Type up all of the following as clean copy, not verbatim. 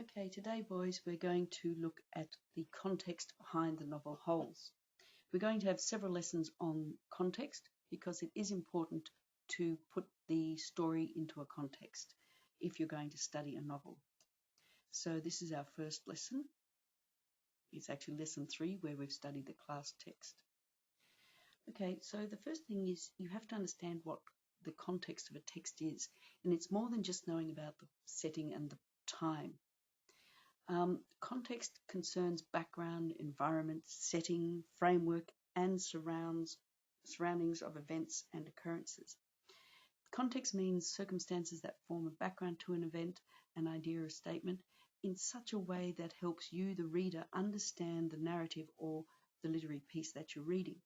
Okay, today, boys, we're going to look at the context behind the novel Holes. We're going to have several lessons on context because it is important to put the story into a context if you're going to study a novel. So this is our first lesson. It's actually lesson 3 where we've studied the class text. Okay, so the first thing is you have to understand what the context of a text is, and it's more than just knowing about the setting and the time. Context concerns background, environment, setting, framework, and surroundings of events and occurrences. Context means circumstances that form a background to an event, an idea, or a statement in such a way that helps you, the reader, understand the narrative or the literary piece that you're reading.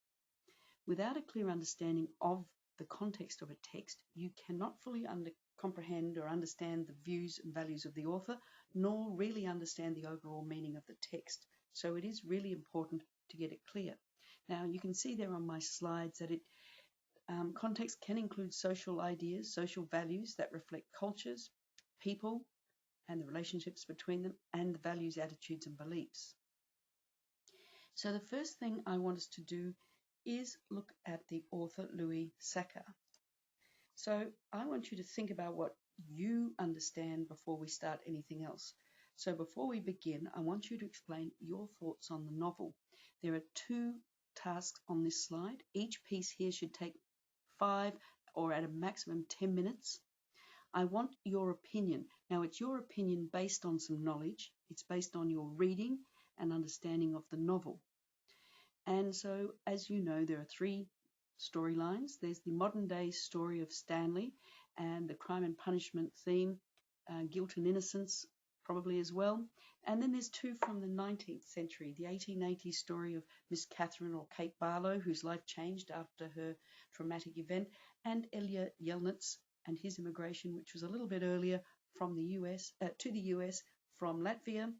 Without a clear understanding of the context of a text, you cannot fully comprehend or understand the views and values of the author, nor really understand the overall meaning of the text. So it is really important to get it clear. Now you can see there on my slides that context can include social ideas, social values that reflect cultures, people, and the relationships between them, and the values, attitudes, and beliefs. So the first thing I want us to do is look at the author Louis Sachar. So I want you to think about what you understand before we start anything else. So before we begin, I want you to explain your thoughts on the novel. There are 2 tasks on this slide. Each piece here should take 5 or at a maximum 10 minutes. I want your opinion. Now it's your opinion based on some knowledge. It's based on your reading and understanding of the novel. And so, as you know, there are 3 storylines. There's the modern day story of Stanley and the crime and punishment theme, guilt and innocence probably as well. And then there's 2 from the 19th century, the 1880s story of Miss Catherine or Kate Barlow, whose life changed after her traumatic event, and Elia Yelnats and his immigration, which was a little bit earlier from the US to the US from Latvia,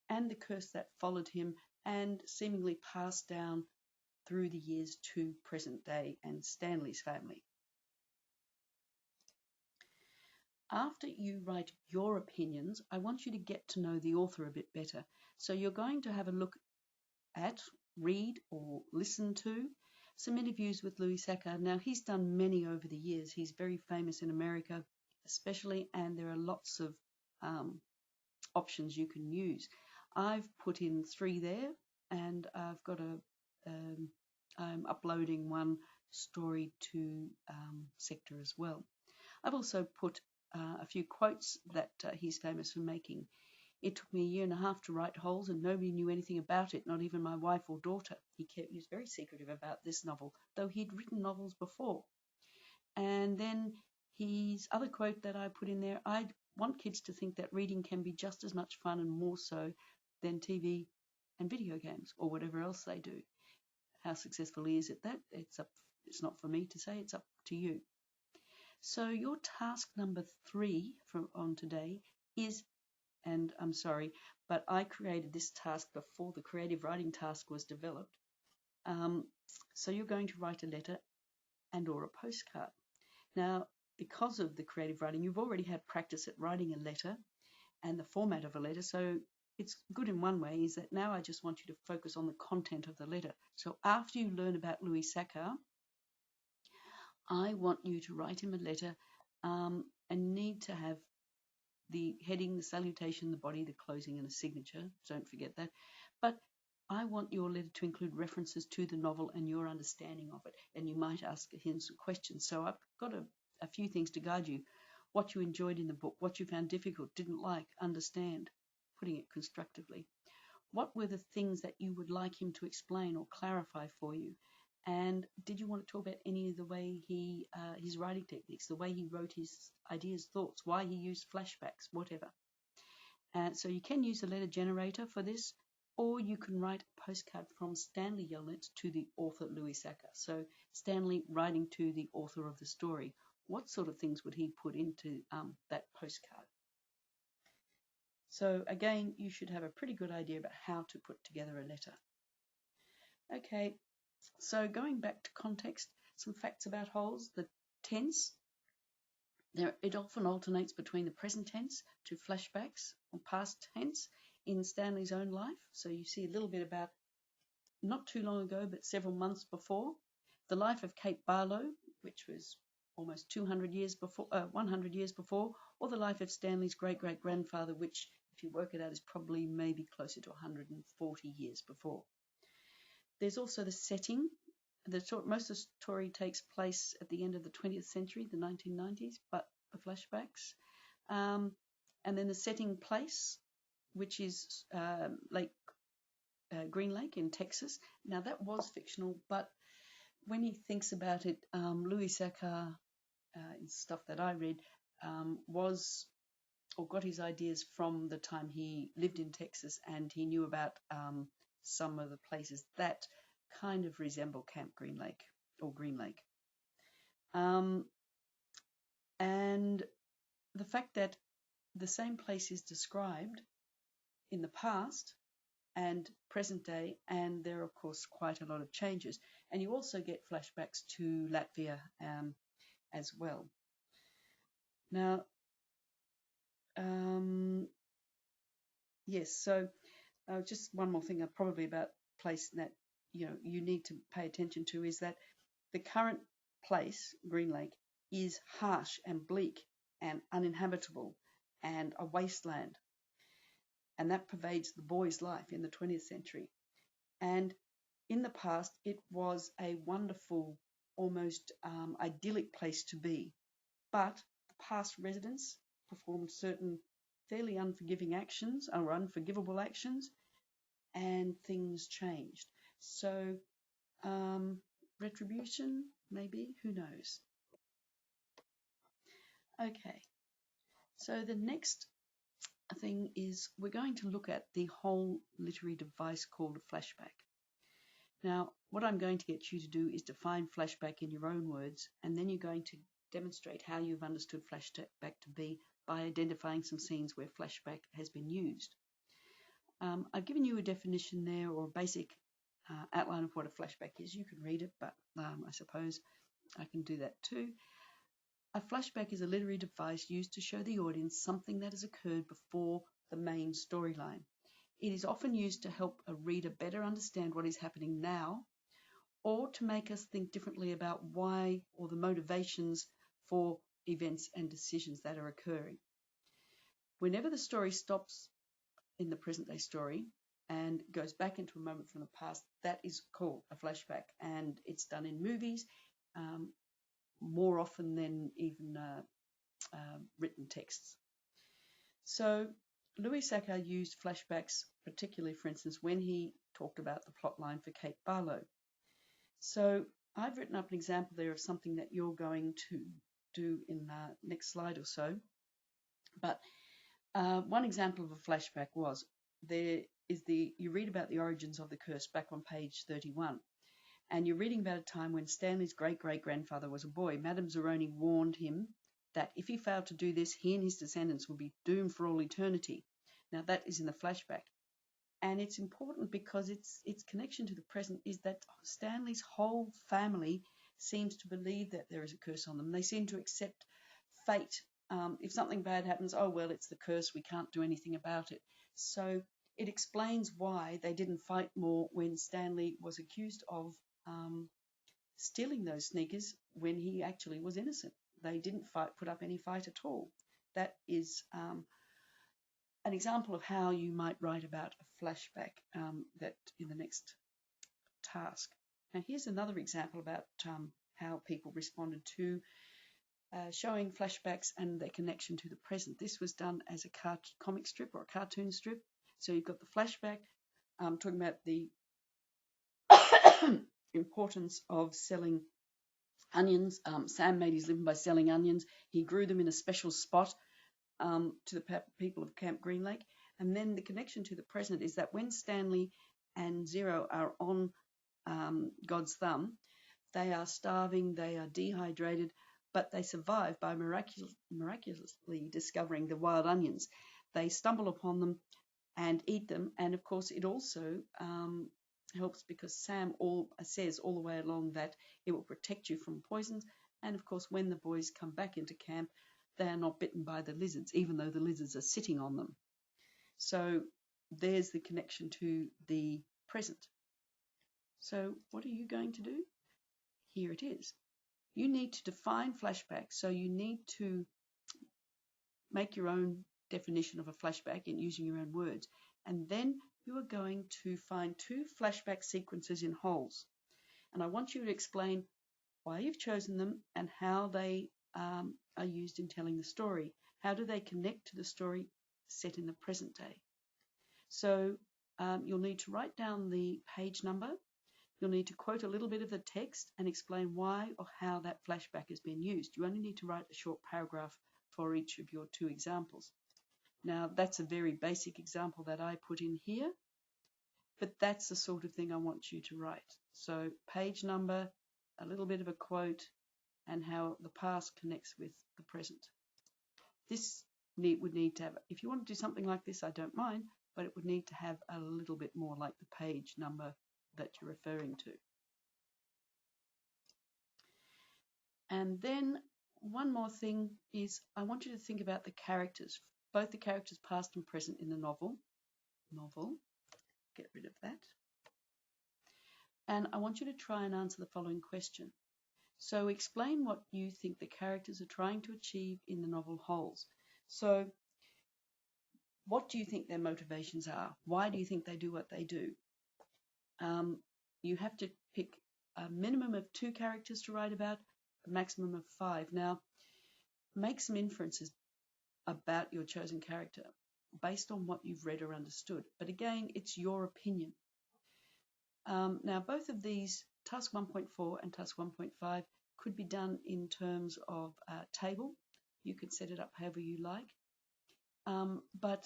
and the curse that followed him and seemingly passed down through the years to present day and Stanley's family. After you write your opinions, I want you to get to know the author a bit better. So you're going to have a look at, read, or listen to some interviews with Louis Sachar. Now, he's done many over the years. He's very famous in America, especially, and there are lots of options you can use. I've put in 3 there, and I've got I'm uploading one story to Sector as well. I've also put a few quotes that he's famous for making. It took me 1.5 years to write Holes, and nobody knew anything about it, not even my wife or daughter. He was very secretive about this novel, though he'd written novels before. And then his other quote that I put in there, I want kids to think that reading can be just as much fun and more so than TV and video games or whatever else they do. How successful is it? That it's not for me to say, it's up to you. So your task number 3 on today is, and I'm sorry, but I created this task before the creative writing task was developed. So you're going to write a letter and or a postcard. Now, because of the creative writing, you've already had practice at writing a letter and the format of a letter, so it's good in one way is that now I just want you to focus on the content of the letter. So after you learn about Louis Sachar, I want you to write him a letter and need to have the heading, the salutation, the body, the closing, and a signature. Don't forget that. But I want your letter to include references to the novel and your understanding of it. And you might ask him some questions. So I've got a few things to guide you. What you enjoyed in the book, what you found difficult, didn't like, understand, putting it constructively. What were the things that you would like him to explain or clarify for you? And did you want to talk about any of the way his writing techniques, the way he wrote his ideas, thoughts, why he used flashbacks, whatever. So you can use a letter generator for this, or you can write a postcard from Stanley Yelnats to the author Louis Sachar. So Stanley writing to the author of the story. What sort of things would he put into that postcard? So again, you should have a pretty good idea about how to put together a letter. Okay. So going back to context, some facts about Holes. The tense, It often alternates between the present tense to flashbacks or past tense in Stanley's own life. So you see a little bit about not too long ago, but several months before, the life of Kate Barlow, which was almost 100 years before, or the life of Stanley's great-great-grandfather, which, if you work it out, is probably maybe closer to 140 years before. There's also the setting. Most of the story takes place at the end of the 20th century, the 1990s, but the flashbacks. And then the setting place, which is Green Lake in Texas. Now, that was fictional, but when he thinks about it, Louis Sachar, in stuff that I read, got his ideas from the time he lived in Texas, and he knew about some of the places that kind of resemble Camp Green Lake or Green Lake. And the fact that the same place is described in the past and present day, and there are, of course, quite a lot of changes. And you also get flashbacks to Latvia as well. Now, yes, so just one more thing probably about place that you need to pay attention to is that the current place, Green Lake, is harsh and bleak and uninhabitable and a wasteland. And that pervades the boy's life in the 20th century. And in the past, it was a wonderful, almost idyllic place to be. But the past residents performed certain fairly unforgiving actions or unforgivable actions, and things changed. So retribution, maybe, who knows? Okay, so the next thing is we're going to look at the whole literary device called a flashback. Now, what I'm going to get you to do is define flashback in your own words, and then you're going to demonstrate how you've understood flashback to be by identifying some scenes where flashback has been used. I've given you a definition there, or a basic outline of what a flashback is. You can read it, but I suppose I can do that too. A flashback is a literary device used to show the audience something that has occurred before the main storyline. It is often used to help a reader better understand what is happening now, or to make us think differently about why or the motivations for events and decisions that are occurring. Whenever the story stops in the present-day story and goes back into a moment from the past, that is called a flashback, and it's done in movies more often than even written texts. So Louis Sachar used flashbacks, particularly, for instance, when he talked about the plot line for Kate Barlow. So I've written up an example there of something that you're going to do in the next slide or so. But one example of a flashback was you read about the origins of the curse back on page 31. And you're reading about a time when Stanley's great-great-grandfather was a boy. Madame Zeroni warned him that if he failed to do this, he and his descendants would be doomed for all eternity. Now, that is in the flashback. And it's important because its connection to the present is that Stanley's whole family seems to believe that there is a curse on them. They seem to accept fate. If something bad happens, oh, well, it's the curse. We can't do anything about it. So it explains why they didn't fight more when Stanley was accused of stealing those sneakers when he actually was innocent. They didn't put up any fight at all. That is an example of how you might write about a flashback that in the next task. Now here's another example about how people responded to showing flashbacks and their connection to the present. This was done as a comic strip or a cartoon strip. So you've got the flashback talking about the importance of selling onions. Sam made his living by selling onions. He grew them in a special spot to the people of Camp Green Lake. And then the connection to the present is that when Stanley and Zero are on God's thumb, they are starving, they are dehydrated, but they survive by miraculously discovering the wild onions. They stumble upon them and eat them. And of course, it also helps because Sam says all the way along that it will protect you from poisons. And of course, when the boys come back into camp, they are not bitten by the lizards, even though the lizards are sitting on them. So there's the connection to the present. So what are you going to do? Here it is. You need to define flashback, so you need to make your own definition of a flashback in using your own words. And then you are going to find 2 flashback sequences in wholes. And I want you to explain why you've chosen them and how they are used in telling the story. How do they connect to the story set in the present day? So you'll need to write down the page number. You'll need to quote a little bit of the text and explain why or how that flashback has been used. You only need to write a short paragraph for each of your 2 examples. Now, that's a very basic example that I put in here, but that's the sort of thing I want you to write. So page number, a little bit of a quote, and how the past connects with the present. This would need to have, if you want to do something like this, I don't mind, but it would need to have a little bit more like the page number that you're referring to. And then one more thing is I want you to think about the characters, both the characters past and present in the novel. Get rid of that. And I want you to try and answer the following question. So explain what you think the characters are trying to achieve in the novel wholes. So what do you think their motivations are? Why do you think they do what they do? You have to pick a minimum of 2 characters to write about, a maximum of 5. Now, make some inferences about your chosen character based on what you've read or understood. But again, it's your opinion. Now, both of these, task 1.4 and task 1.5, could be done in terms of a table. You could set it up however you like. But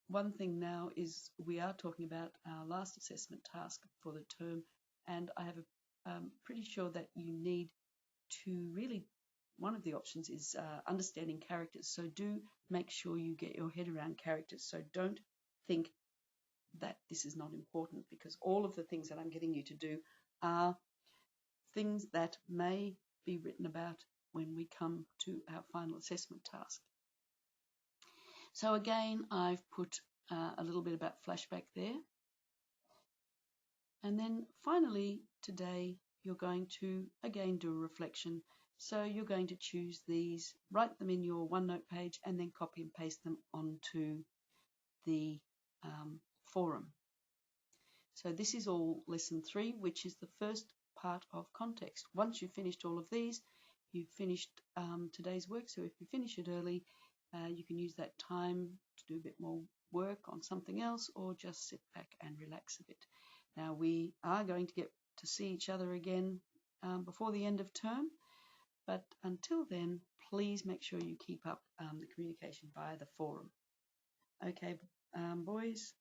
one thing now is we are talking about our last assessment task for the term, and I have pretty sure that you need to really, one of the options is understanding characters. So do make sure you get your head around characters. So don't think that this is not important, because all of the things that I'm getting you to do are things that may be written about when we come to our final assessment task. So again, I've put a little bit about flashback there. And then finally, today, you're going to, again, do a reflection. So you're going to choose these, write them in your OneNote page, and then copy and paste them onto the forum. So this is all lesson 3, which is the first part of context. Once you've finished all of these, you've finished today's work. So if you finish it early, you can use that time to do a bit more work on something else, or just sit back and relax a bit. Now, we are going to get to see each other again before the end of term, but until then, please make sure you keep up the communication via the forum. Okay, boys,